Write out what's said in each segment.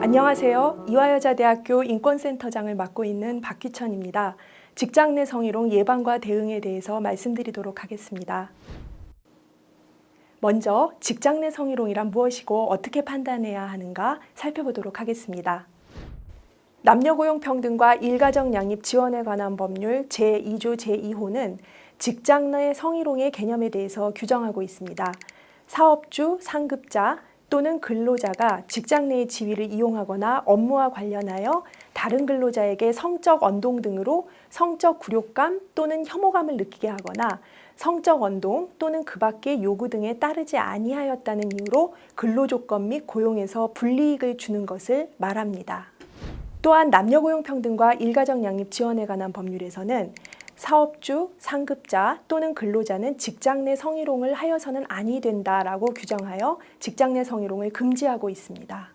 안녕하세요. 이화여자대학교 인권센터장을 맡고 있는 박규천입니다. 직장 내 성희롱 예방과 대응에 대해서 말씀드리도록 하겠습니다. 먼저 직장 내 성희롱이란 무엇이고 어떻게 판단해야 하는가 살펴보도록 하겠습니다. 남녀고용평등과 일가정 양립 지원에 관한 법률 제2조 제2호는 직장 내 성희롱의 개념에 대해서 규정하고 있습니다. 사업주, 상급자 또는 근로자가 직장 내의 지위를 이용하거나 업무와 관련하여 다른 근로자에게 성적 언동 등으로 성적 굴욕감 또는 혐오감을 느끼게 하거나 성적 언동 또는 그 밖의 요구 등에 따르지 아니하였다는 이유로 근로조건 및 고용에서 불이익을 주는 것을 말합니다. 또한 남녀고용평등과 일가정 양립 지원에 관한 법률에서는 사업주, 상급자 또는 근로자는 직장 내 성희롱을 하여서는 아니 된다라고 규정하여 직장 내 성희롱을 금지하고 있습니다.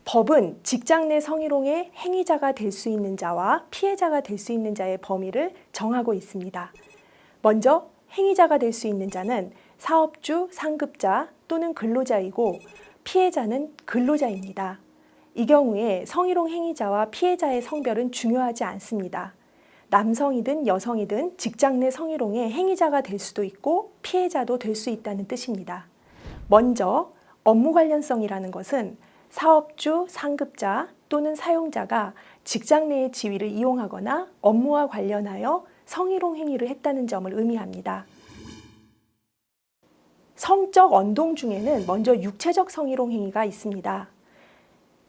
법은 직장 내 성희롱의 행위자가 될 수 있는 자와 피해자가 될 수 있는 자의 범위를 정하고 있습니다. 먼저 행위자가 될 수 있는 자는 사업주, 상급자 또는 근로자이고 피해자는 근로자입니다. 이 경우에 성희롱 행위자와 피해자의 성별은 중요하지 않습니다. 남성이든 여성이든 직장 내 성희롱의 행위자가 될 수도 있고 피해자도 될 수 있다는 뜻입니다. 먼저 업무 관련성이라는 것은 사업주, 상급자 또는 사용자가 직장 내의 지위를 이용하거나 업무와 관련하여 성희롱 행위를 했다는 점을 의미합니다. 성적 언동 중에는 먼저 육체적 성희롱 행위가 있습니다.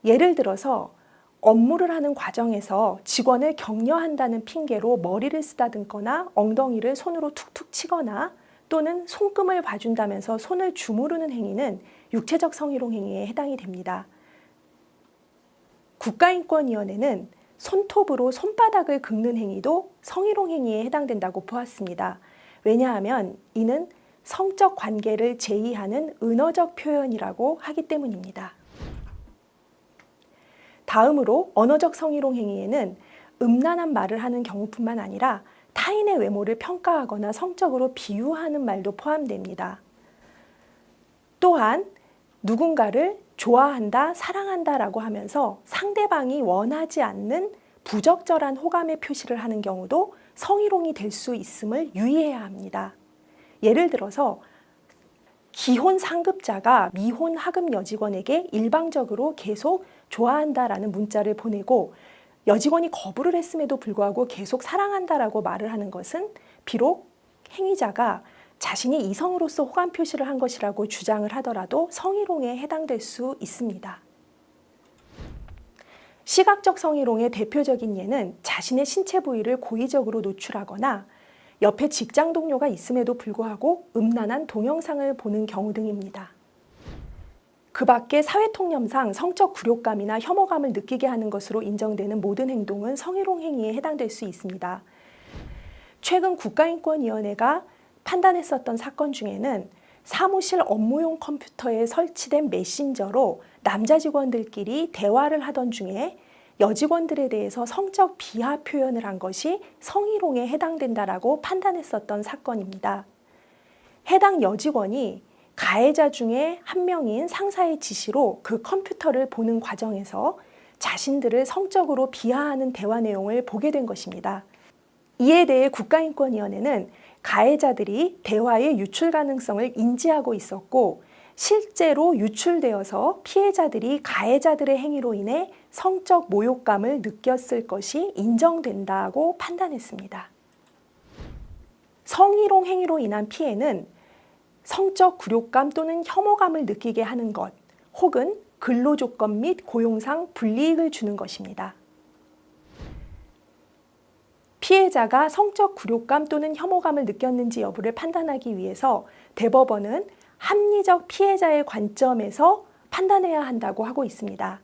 예를 들어서 업무를 하는 과정에서 직원을 격려한다는 핑계로 머리를 쓰다듬거나 엉덩이를 손으로 툭툭 치거나 또는 손금을 봐준다면서 손을 주무르는 행위는 육체적 성희롱 행위에 해당이 됩니다. 국가인권위원회는 손톱으로 손바닥을 긁는 행위도 성희롱 행위에 해당된다고 보았습니다. 왜냐하면 이는 성적 관계를 제의하는 은어적 표현이라고 하기 때문입니다. 다음으로 언어적 성희롱 행위에는 음란한 말을 하는 경우뿐만 아니라 타인의 외모를 평가하거나 성적으로 비유하는 말도 포함됩니다. 또한 누군가를 좋아한다, 사랑한다라고 하면서 상대방이 원하지 않는 부적절한 호감의 표시를 하는 경우도 성희롱이 될 수 있음을 유의해야 합니다. 예를 들어서 기혼 상급자가 미혼 하급 여직원에게 일방적으로 계속 좋아한다라는 문자를 보내고 여직원이 거부를 했음에도 불구하고 계속 사랑한다라고 말을 하는 것은 비록 행위자가 자신이 이성으로서 호감 표시를 한 것이라고 주장을 하더라도 성희롱에 해당될 수 있습니다. 시각적 성희롱의 대표적인 예는 자신의 신체 부위를 고의적으로 노출하거나 옆에 직장 동료가 있음에도 불구하고 음란한 동영상을 보는 경우 등입니다. 그 밖에 사회통념상 성적 굴욕감이나 혐오감을 느끼게 하는 것으로 인정되는 모든 행동은 성희롱 행위에 해당될 수 있습니다. 최근 국가인권위원회가 판단했었던 사건 중에는 사무실 업무용 컴퓨터에 설치된 메신저로 남자 직원들끼리 대화를 하던 중에 여직원들에 대해서 성적 비하 표현을 한 것이 성희롱에 해당된다라고 판단했었던 사건입니다. 해당 여직원이 가해자 중에 한 명인 상사의 지시로 그 컴퓨터를 보는 과정에서 자신들을 성적으로 비하하는 대화 내용을 보게 된 것입니다. 이에 대해 국가인권위원회는 가해자들이 대화의 유출 가능성을 인지하고 있었고 실제로 유출되어서 피해자들이 가해자들의 행위로 인해 성적 모욕감을 느꼈을 것이 인정된다고 판단했습니다. 성희롱 행위로 인한 피해는 성적 굴욕감 또는 혐오감을 느끼게 하는 것 혹은 근로조건 및 고용상 불이익을 주는 것입니다. 피해자가 성적 굴욕감 또는 혐오감을 느꼈는지 여부를 판단하기 위해서 대법원은 합리적 피해자의 관점에서 판단해야 한다고 하고 있습니다.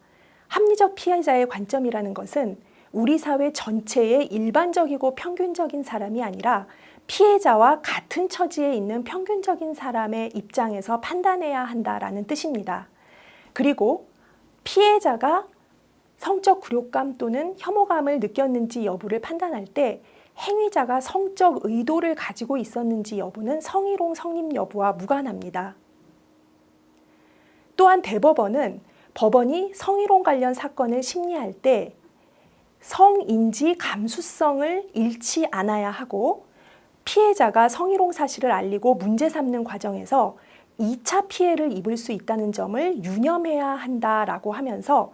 합리적 피해자의 관점이라는 것은 우리 사회 전체의 일반적이고 평균적인 사람이 아니라 피해자와 같은 처지에 있는 평균적인 사람의 입장에서 판단해야 한다라는 뜻입니다. 그리고 피해자가 성적 굴욕감 또는 혐오감을 느꼈는지 여부를 판단할 때 행위자가 성적 의도를 가지고 있었는지 여부는 성희롱 성립 여부와 무관합니다. 또한 대법원은 법원이 성희롱 관련 사건을 심리할 때 성인지 감수성을 잃지 않아야 하고 피해자가 성희롱 사실을 알리고 문제 삼는 과정에서 2차 피해를 입을 수 있다는 점을 유념해야 한다라고 하면서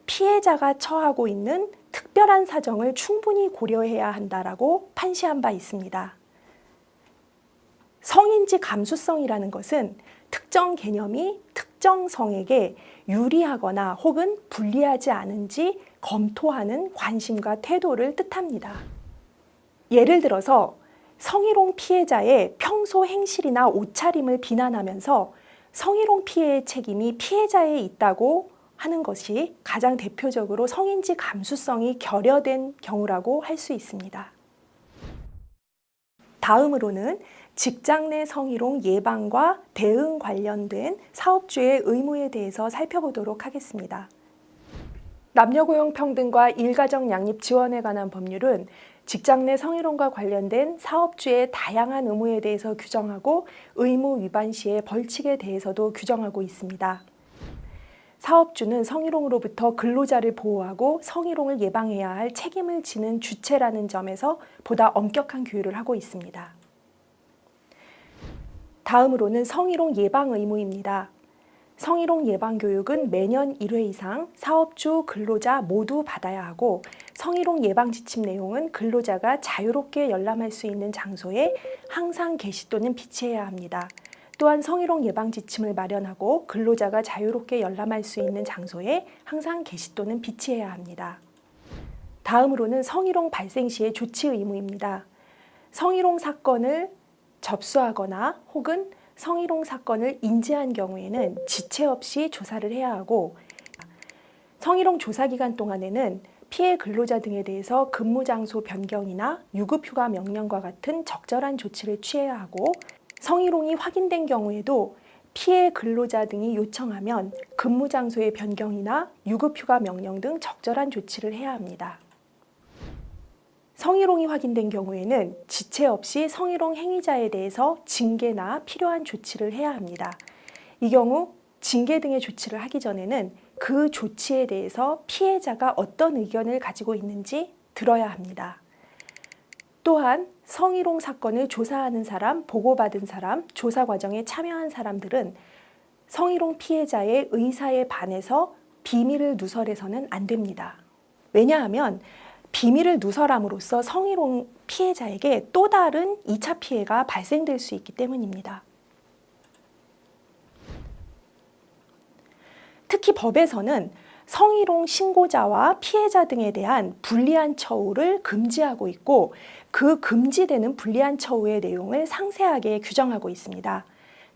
피해자가 처하고 있는 특별한 사정을 충분히 고려해야 한다라고 판시한 바 있습니다. 성인지 감수성이라는 것은 특정 개념이 특정 성에게 유리하거나 혹은 불리하지 않은지 검토하는 관심과 태도를 뜻합니다. 예를 들어서 성희롱 피해자의 평소 행실이나 옷차림을 비난하면서 성희롱 피해의 책임이 피해자에 있다고 하는 것이 가장 대표적으로 성인지 감수성이 결여된 경우라고 할 수 있습니다. 다음으로는 직장 내 성희롱 예방과 대응 관련된 사업주의 의무에 대해서 살펴보도록 하겠습니다. 남녀고용평등과 일가정 양립 지원에 관한 법률은 직장 내 성희롱과 관련된 사업주의 다양한 의무에 대해서 규정하고 의무 위반 시의 벌칙에 대해서도 규정하고 있습니다. 사업주는 성희롱으로부터 근로자를 보호하고 성희롱을 예방해야 할 책임을 지는 주체라는 점에서 보다 엄격한 규율을 하고 있습니다. 다음으로는 성희롱 예방 의무입니다. 성희롱 예방 교육은 매년 1회 이상 사업주, 근로자 모두 받아야 하고 성희롱 예방 지침 내용은 근로자가 자유롭게 열람할 수 있는 장소에 항상 게시 또는 비치해야 합니다. 또한 성희롱 예방 지침을 마련하고 근로자가 자유롭게 열람할 수 있는 장소에 항상 게시 또는 비치해야 합니다. 다음으로는 성희롱 발생 시의 조치 의무입니다. 성희롱 사건을 접수하거나 혹은 성희롱 사건을 인지한 경우에는 지체 없이 조사를 해야 하고 성희롱 조사 기간 동안에는 피해 근로자 등에 대해서 근무 장소 변경이나 유급휴가 명령과 같은 적절한 조치를 취해야 하고 성희롱이 확인된 경우에도 피해 근로자 등이 요청하면 근무 장소의 변경이나 유급휴가 명령 등 적절한 조치를 해야 합니다. 성희롱이 확인된 경우에는 지체 없이 성희롱 행위자에 대해서 징계나 필요한 조치를 해야 합니다. 이 경우 징계 등의 조치를 하기 전에는 그 조치에 대해서 피해자가 어떤 의견을 가지고 있는지 들어야 합니다. 또한 성희롱 사건을 조사하는 사람, 보고받은 사람, 조사 과정에 참여한 사람들은 성희롱 피해자의 의사에 반해서 비밀을 누설해서는 안 됩니다. 왜냐하면 비밀을 누설함으로써 성희롱 피해자에게 또 다른 2차 피해가 발생될 수 있기 때문입니다. 특히 법에서는 성희롱 신고자와 피해자 등에 대한 불리한 처우를 금지하고 있고 그 금지되는 불리한 처우의 내용을 상세하게 규정하고 있습니다.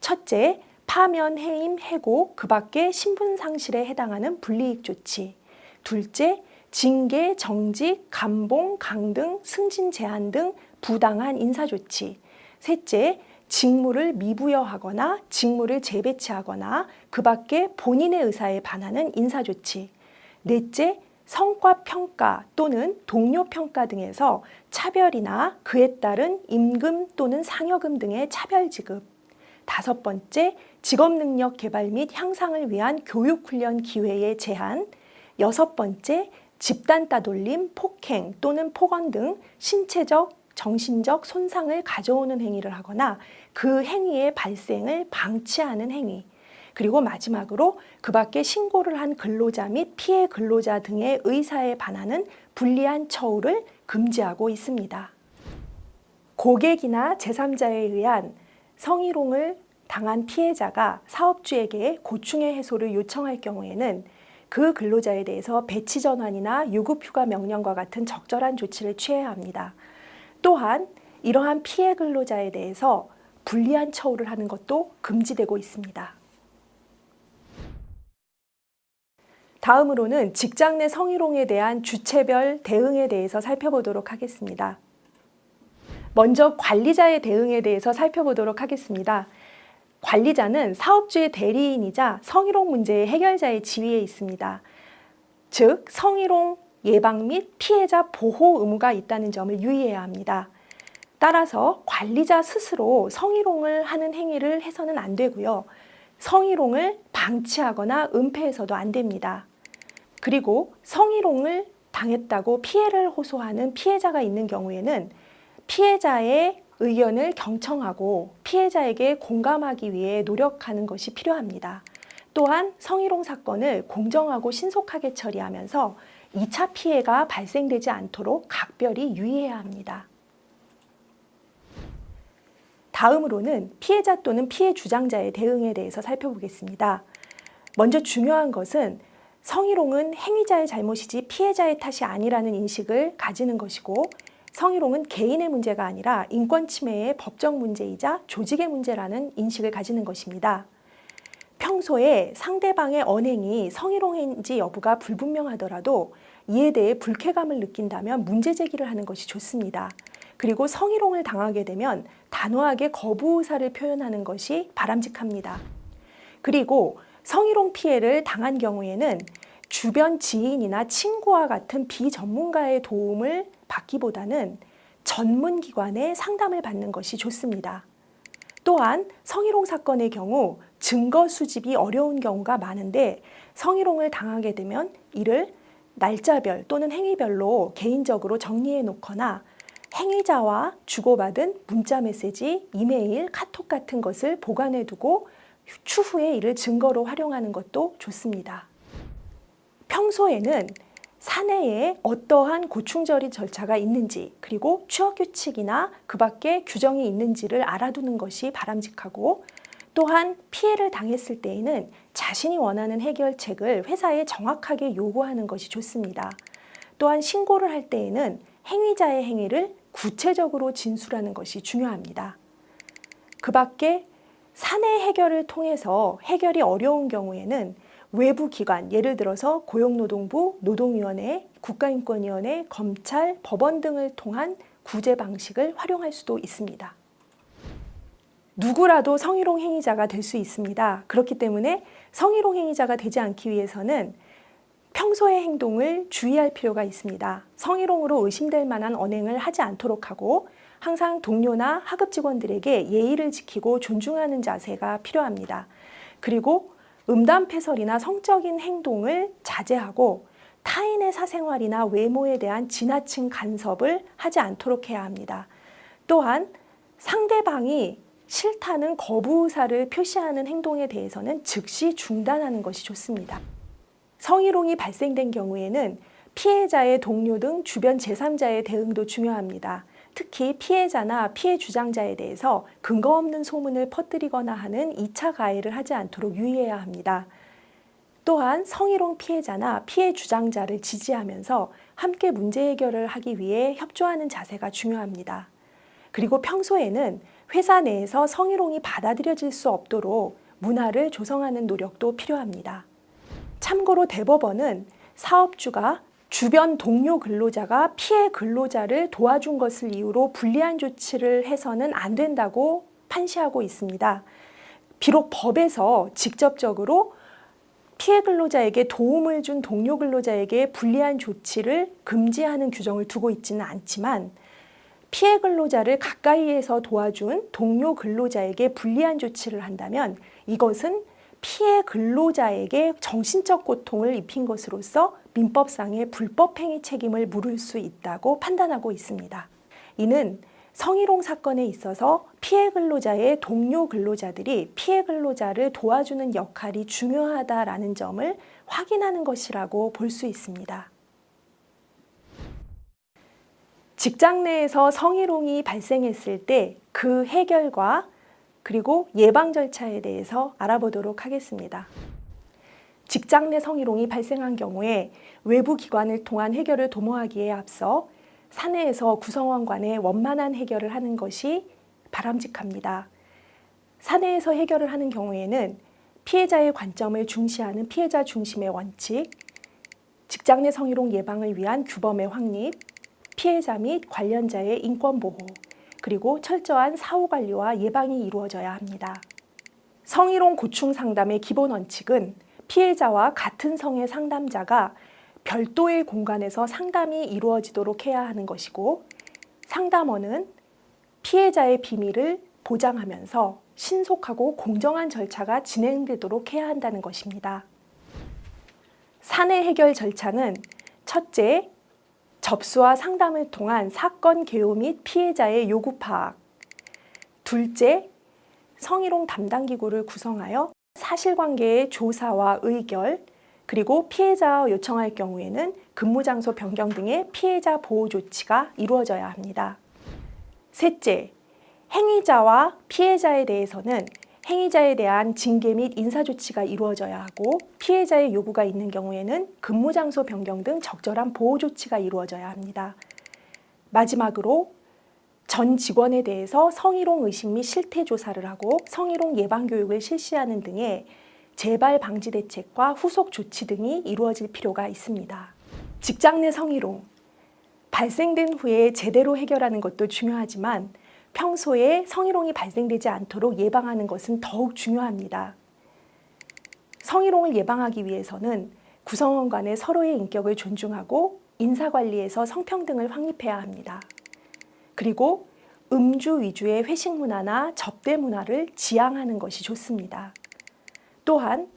첫째, 파면, 해임, 해고, 그 밖에 신분 상실에 해당하는 불이익 조치. 둘째, 징계, 정직, 감봉, 강등, 승진 제한 등 부당한 인사조치. 셋째, 직무를 미부여하거나 직무를 재배치하거나 그 밖에 본인의 의사에 반하는 인사조치. 넷째, 성과평가 또는 동료평가 등에서 차별이나 그에 따른 임금 또는 상여금 등의 차별지급. 다섯 번째, 직업능력 개발 및 향상을 위한 교육훈련 기회의 제한. 여섯 번째, 집단 따돌림, 폭행 또는 폭언 등 신체적, 정신적 손상을 가져오는 행위를 하거나 그 행위의 발생을 방치하는 행위. 그리고 마지막으로 그 밖에 신고를 한 근로자 및 피해 근로자 등의 의사에 반하는 불리한 처우를 금지하고 있습니다. 고객이나 제3자에 의한 성희롱을 당한 피해자가 사업주에게 고충의 해소를 요청할 경우에는 그 근로자에 대해서 배치 전환이나 유급휴가 명령과 같은 적절한 조치를 취해야 합니다. 또한 이러한 피해 근로자에 대해서 불리한 처우를 하는 것도 금지되고 있습니다. 다음으로는 직장 내 성희롱에 대한 주체별 대응에 대해서 살펴보도록 하겠습니다. 먼저 관리자의 대응에 대해서 살펴보도록 하겠습니다. 관리자는 사업주의 대리인이자 성희롱 문제의 해결자의 지위에 있습니다. 즉, 성희롱 예방 및 피해자 보호 의무가 있다는 점을 유의해야 합니다. 따라서 관리자 스스로 성희롱을 하는 행위를 해서는 안 되고요. 성희롱을 방치하거나 은폐해서도 안 됩니다. 그리고 성희롱을 당했다고 피해를 호소하는 피해자가 있는 경우에는 피해자의 의견을 경청하고 피해자에게 공감하기 위해 노력하는 것이 필요합니다. 또한 성희롱 사건을 공정하고 신속하게 처리하면서 2차 피해가 발생되지 않도록 각별히 유의해야 합니다. 다음으로는 피해자 또는 피해 주장자의 대응에 대해서 살펴보겠습니다. 먼저 중요한 것은 성희롱은 행위자의 잘못이지 피해자의 탓이 아니라는 인식을 가지는 것이고, 성희롱은 개인의 문제가 아니라 인권 침해의 법적 문제이자 조직의 문제라는 인식을 가지는 것입니다. 평소에 상대방의 언행이 성희롱인지 여부가 불분명하더라도 이에 대해 불쾌감을 느낀다면 문제 제기를 하는 것이 좋습니다. 그리고 성희롱을 당하게 되면 단호하게 거부 의사를 표현하는 것이 바람직합니다. 그리고 성희롱 피해를 당한 경우에는 주변 지인이나 친구와 같은 비전문가의 도움을 받기보다는 전문기관의 상담을 받는 것이 좋습니다. 또한 성희롱 사건의 경우 증거 수집이 어려운 경우가 많은데, 성희롱을 당하게 되면 이를 날짜별 또는 행위별로 개인적으로 정리해 놓거나 행위자와 주고받은 문자 메시지, 이메일, 카톡 같은 것을 보관해 두고 추후에 이를 증거로 활용하는 것도 좋습니다. 평소에는 사내에 어떠한 고충처리 절차가 있는지, 그리고 취업 규칙이나 그 밖에 규정이 있는지를 알아두는 것이 바람직하고, 또한 피해를 당했을 때에는 자신이 원하는 해결책을 회사에 정확하게 요구하는 것이 좋습니다. 또한 신고를 할 때에는 행위자의 행위를 구체적으로 진술하는 것이 중요합니다. 그 밖에 사내 해결을 통해서 해결이 어려운 경우에는 외부 기관, 예를 들어서 고용노동부, 노동위원회, 국가인권위원회, 검찰, 법원 등을 통한 구제 방식을 활용할 수도 있습니다. 누구라도 성희롱 행위자가 될 수 있습니다. 그렇기 때문에 성희롱 행위자가 되지 않기 위해서는 평소의 행동을 주의할 필요가 있습니다. 성희롱으로 의심될 만한 언행을 하지 않도록 하고, 항상 동료나 하급 직원들에게 예의를 지키고 존중하는 자세가 필요합니다. 그리고 음담패설이나 성적인 행동을 자제하고 타인의 사생활이나 외모에 대한 지나친 간섭을 하지 않도록 해야 합니다. 또한 상대방이 싫다는 거부 의사를 표시하는 행동에 대해서는 즉시 중단하는 것이 좋습니다. 성희롱이 발생된 경우에는 피해자의 동료 등 주변 제3자의 대응도 중요합니다. 특히 피해자나 피해 주장자에 대해서 근거 없는 소문을 퍼뜨리거나 하는 2차 가해를 하지 않도록 유의해야 합니다. 또한 성희롱 피해자나 피해 주장자를 지지하면서 함께 문제 해결을 하기 위해 협조하는 자세가 중요합니다. 그리고 평소에는 회사 내에서 성희롱이 받아들여질 수 없도록 문화를 조성하는 노력도 필요합니다. 참고로 대법원은 사업주가 주변 동료 근로자가 피해 근로자를 도와준 것을 이유로 불리한 조치를 해서는 안 된다고 판시하고 있습니다. 비록 법에서 직접적으로 피해 근로자에게 도움을 준 동료 근로자에게 불리한 조치를 금지하는 규정을 두고 있지는 않지만, 피해 근로자를 가까이에서 도와준 동료 근로자에게 불리한 조치를 한다면 이것은 피해 근로자에게 정신적 고통을 입힌 것으로서 민법상의 불법행위 책임을 물을 수 있다고 판단하고 있습니다. 이는 성희롱 사건에 있어서 피해 근로자의 동료 근로자들이 피해 근로자를 도와주는 역할이 중요하다라는 점을 확인하는 것이라고 볼 수 있습니다. 직장 내에서 성희롱이 발생했을 때 그 해결과 그리고 예방 절차에 대해서 알아보도록 하겠습니다. 직장 내 성희롱이 발생한 경우에 외부 기관을 통한 해결을 도모하기에 앞서 사내에서 구성원 간의 원만한 해결을 하는 것이 바람직합니다. 사내에서 해결을 하는 경우에는 피해자의 관점을 중시하는 피해자 중심의 원칙, 직장 내 성희롱 예방을 위한 규범의 확립, 피해자 및 관련자의 인권 보호, 그리고 철저한 사후 관리와 예방이 이루어져야 합니다. 성희롱 고충 상담의 기본 원칙은 피해자와 같은 성의 상담자가 별도의 공간에서 상담이 이루어지도록 해야 하는 것이고, 상담원은 피해자의 비밀을 보장하면서 신속하고 공정한 절차가 진행되도록 해야 한다는 것입니다. 사내 해결 절차는 첫째, 접수와 상담을 통한 사건 개요 및 피해자의 요구 파악. 둘째, 성희롱 담당 기구를 구성하여 사실관계의 조사와 의결, 그리고 피해자가 요청할 경우에는 근무장소 변경 등의 피해자 보호 조치가 이루어져야 합니다. 셋째, 행위자와 피해자에 대해서는 행위자에 대한 징계 및 인사조치가 이루어져야 하고 피해자의 요구가 있는 경우에는 근무장소 변경 등 적절한 보호 조치가 이루어져야 합니다. 마지막으로 전 직원에 대해서 성희롱 의식 및 실태 조사를 하고 성희롱 예방 교육을 실시하는 등의 재발 방지 대책과 후속 조치 등이 이루어질 필요가 있습니다. 직장 내 성희롱, 발생된 후에 제대로 해결하는 것도 중요하지만 평소에 성희롱이 발생되지 않도록 예방하는 것은 더욱 중요합니다. 성희롱을 예방하기 위해서는 구성원 간의 서로의 인격을 존중하고 인사관리에서 성평등을 확립해야 합니다. 그리고 음주 위주의 회식 문화나 접대 문화를 지양하는 것이 좋습니다. 또한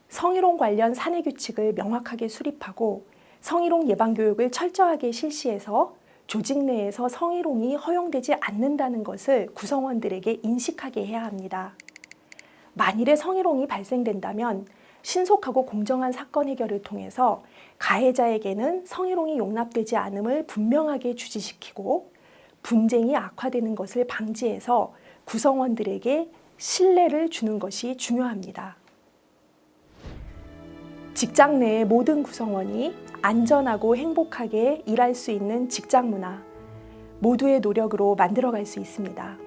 성희롱 관련 사내 규칙을 명확하게 수립하고 성희롱 예방 교육을 철저하게 실시해서 조직 내에서 성희롱이 허용되지 않는다는 것을 구성원들에게 인식하게 해야 합니다. 만일에 성희롱이 발생된다면 신속하고 공정한 사건 해결을 통해서 가해자에게는 성희롱이 용납되지 않음을 분명하게 주지시키고 분쟁이 악화되는 것을 방지해서 구성원들에게 신뢰를 주는 것이 중요합니다. 직장 내의 모든 구성원이 안전하고 행복하게 일할 수 있는 직장 문화, 모두의 노력으로 만들어갈 수 있습니다.